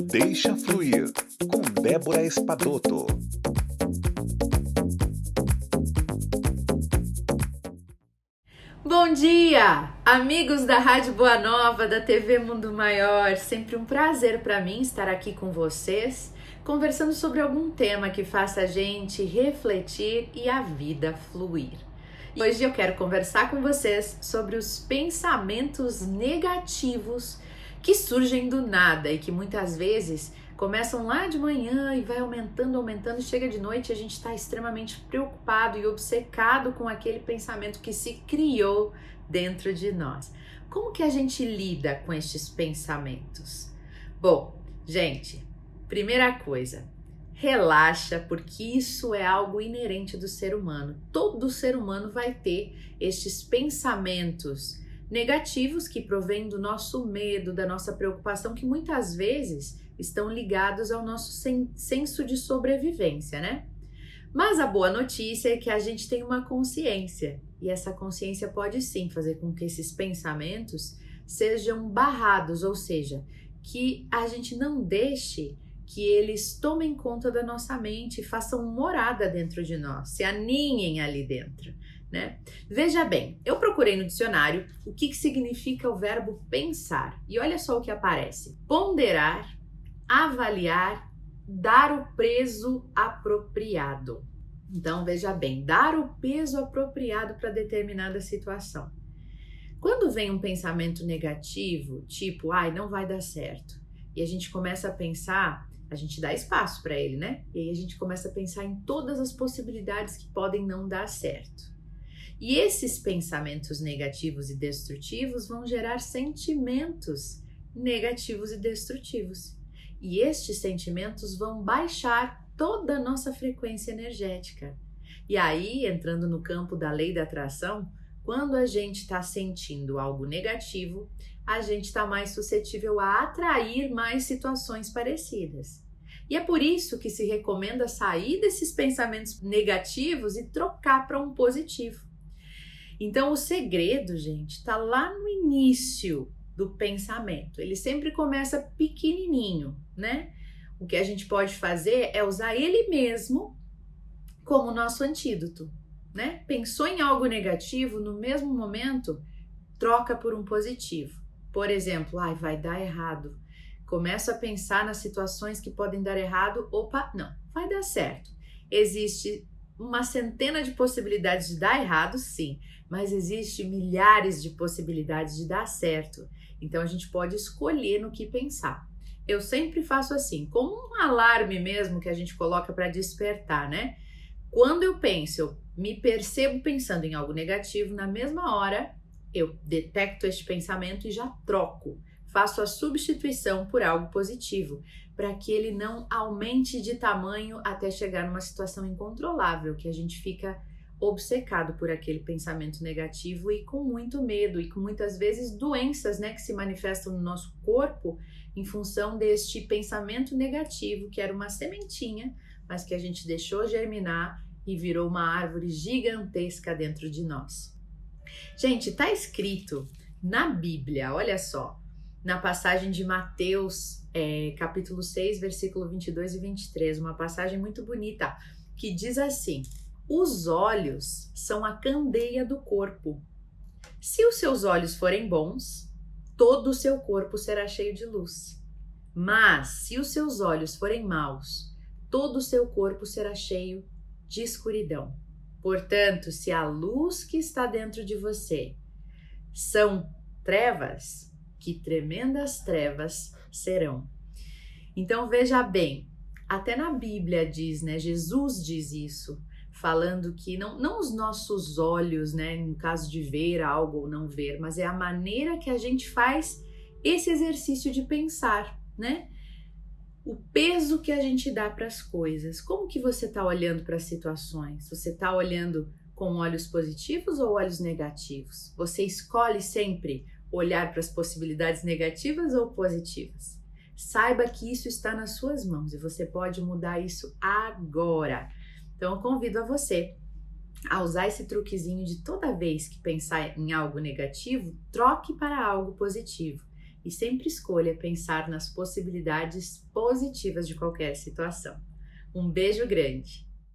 Deixa Fluir, com Débora Espadoto. Bom dia, amigos da Rádio Boa Nova, da TV Mundo Maior. Sempre um prazer para mim estar aqui com vocês, conversando sobre algum tema que faça a gente refletir e a vida fluir. E hoje eu quero conversar com vocês sobre os pensamentos negativos que surgem do nada e que muitas vezes começam lá de manhã e vai aumentando, e chega de noite e a gente está extremamente preocupado e obcecado com aquele pensamento que se criou dentro de nós. Como que a gente lida com estes pensamentos? Bom, gente, primeira coisa, relaxa, porque isso é algo inerente do ser humano. Todo ser humano vai ter estes pensamentos negativos que provêm do nosso medo, da nossa preocupação, que muitas vezes estão ligados ao nosso senso de sobrevivência, né? Mas a boa notícia é que a gente tem uma consciência, e essa consciência pode sim fazer com que esses pensamentos sejam barrados, ou seja, que a gente não deixe que eles tomem conta da nossa mente e façam morada dentro de nós, se aninhem ali dentro, né? Veja bem, eu procurei no dicionário o que significa o verbo pensar, e olha só o que aparece: ponderar, avaliar, dar o peso apropriado. Então, veja bem, dar o peso apropriado para determinada situação. Quando vem um pensamento negativo, tipo, não vai dar certo, e a gente começa a pensar, a gente dá espaço para ele, né? E aí a gente começa a pensar em todas as possibilidades que podem não dar certo. E esses pensamentos negativos e destrutivos vão gerar sentimentos negativos e destrutivos. E estes sentimentos vão baixar toda a nossa frequência energética. E aí, entrando no campo da lei da atração, quando a gente está sentindo algo negativo, a gente está mais suscetível a atrair mais situações parecidas. E é por isso que se recomenda sair desses pensamentos negativos e trocar para um positivo. Então, o segredo, gente, está lá no início do pensamento. Ele sempre começa pequenininho, né? O que a gente pode fazer é usar ele mesmo como nosso antídoto, né? Pensou em algo negativo, no mesmo momento, troca por um positivo. Por exemplo, vai dar errado. Começa a pensar nas situações que podem dar errado. Opa, não, vai dar certo. Existe uma centena de possibilidades de dar errado, sim, mas existe milhares de possibilidades de dar certo. Então a gente pode escolher no que pensar. Eu sempre faço assim, como um alarme mesmo que a gente coloca para despertar, né? Quando eu me percebo pensando em algo negativo, na mesma hora eu detecto este pensamento e já troco. Faço a substituição por algo positivo, para que ele não aumente de tamanho até chegar numa situação incontrolável, que a gente fica obcecado por aquele pensamento negativo e com muito medo e com muitas vezes doenças, né, que se manifestam no nosso corpo em função deste pensamento negativo, que era uma sementinha, mas que a gente deixou germinar e virou uma árvore gigantesca dentro de nós. Gente, está escrito na Bíblia, olha só, na passagem de Mateus, capítulo 6, versículo 22 e 23, uma passagem muito bonita, que diz assim: os olhos são a candeia do corpo. Se os seus olhos forem bons, todo o seu corpo será cheio de luz. Mas se os seus olhos forem maus, todo o seu corpo será cheio de escuridão. Portanto, se a luz que está dentro de você são trevas, que tremendas trevas serão. Então veja bem, até na Bíblia diz, né? Jesus diz isso, falando que não os nossos olhos, né? No caso de ver algo ou não ver, mas é a maneira que a gente faz esse exercício de pensar, né? O peso que a gente dá para as coisas. Como que você está olhando para as situações? Você está olhando com olhos positivos ou olhos negativos? Você escolhe sempre olhar para as possibilidades negativas ou positivas? Saiba que isso está nas suas mãos e você pode mudar isso agora. Então eu convido a você a usar esse truquezinho de toda vez que pensar em algo negativo, troque para algo positivo. e sempre escolha pensar nas possibilidades positivas de qualquer situação. Um beijo grande!